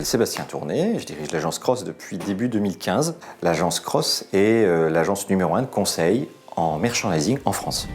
Sébastien Tourné, je dirige l'agence Cross depuis début 2015. L'agence Cross est l'agence numéro 1 de conseil en merchandising en France.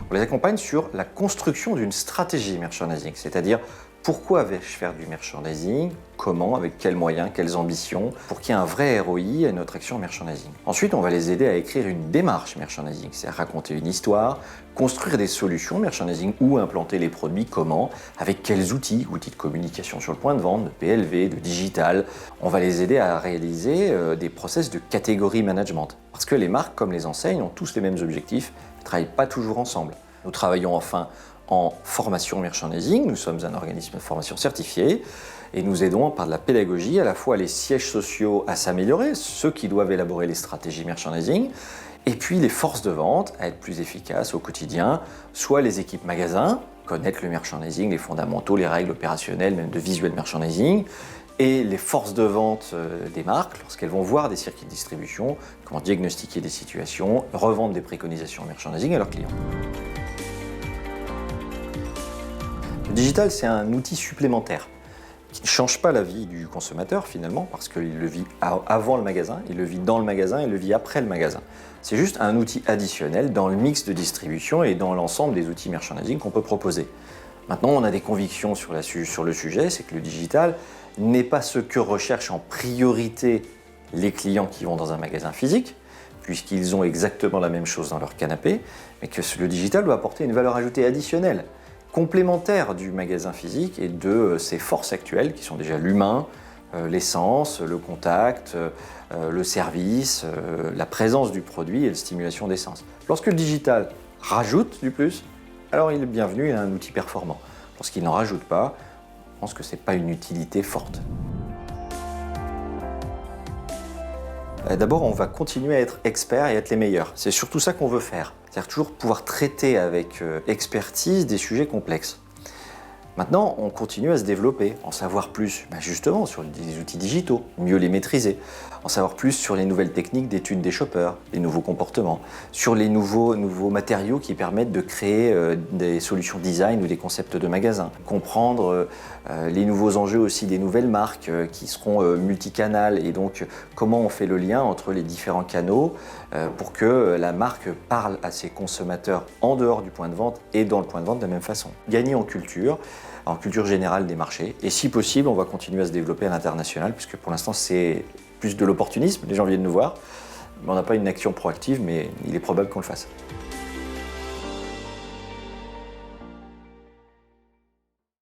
On les accompagne sur la construction d'une stratégie merchandising, c'est-à-dire pourquoi vais-je faire du merchandising, comment, avec quels moyens, quelles ambitions, pour qu'il y ait un vrai ROI à notre action merchandising. Ensuite, on va les aider à écrire une démarche merchandising, c'est-à-dire raconter une histoire, construire des solutions merchandising ou implanter les produits, comment, avec quels outils de communication sur le point de vente, de PLV, de digital. On va les aider à réaliser des process de catégorie management. Parce que les marques, comme les enseignes, ont tous les mêmes objectifs, ne travaillent pas toujours ensemble. Nous travaillons enfin en formation merchandising, nous sommes un organisme de formation certifié et nous aidons par de la pédagogie à la fois les sièges sociaux à s'améliorer, ceux qui doivent élaborer les stratégies merchandising, et puis les forces de vente à être plus efficaces au quotidien, soit les équipes magasins, connaître le merchandising, les fondamentaux, les règles opérationnelles, même de visuel merchandising, et les forces de vente des marques, lorsqu'elles vont voir des circuits de distribution, comment diagnostiquer des situations, revendre des préconisations merchandising à leurs clients. Le digital, c'est un outil supplémentaire qui ne change pas la vie du consommateur finalement, parce qu'il le vit avant le magasin, il le vit dans le magasin, il le vit après le magasin. C'est juste un outil additionnel dans le mix de distribution et dans l'ensemble des outils merchandising qu'on peut proposer. Maintenant, on a des convictions sur le sujet, c'est que le digital n'est pas ce que recherchent en priorité les clients qui vont dans un magasin physique, puisqu'ils ont exactement la même chose dans leur canapé, mais que le digital doit apporter une valeur ajoutée additionnelle, complémentaire du magasin physique et de ses forces actuelles qui sont déjà l'humain, l'essence, le contact, le service, la présence du produit et la stimulation d'essence. Lorsque le digital rajoute du plus, alors il est bienvenu, il a un outil performant. Lorsqu'il n'en rajoute pas, je pense que ce n'est pas une utilité forte. D'abord, on va continuer à être expert et être les meilleurs. C'est surtout ça qu'on veut faire. C'est-à-dire toujours pouvoir traiter avec expertise des sujets complexes. Maintenant, on continue à se développer, en savoir plus justement sur les outils digitaux, mieux les maîtriser, en savoir plus sur les nouvelles techniques d'études des shoppers, les nouveaux comportements, sur les nouveaux matériaux qui permettent de créer des solutions design ou des concepts de magasins, comprendre les nouveaux enjeux aussi des nouvelles marques qui seront multicanales et donc comment on fait le lien entre les différents canaux pour que la marque parle à ses consommateurs en dehors du point de vente et dans le point de vente de la même façon. Gagner en culture générale des marchés. Et si possible, on va continuer à se développer à l'international, puisque pour l'instant, c'est plus de l'opportunisme. Les gens viennent nous voir. On n'a pas une action proactive, mais il est probable qu'on le fasse.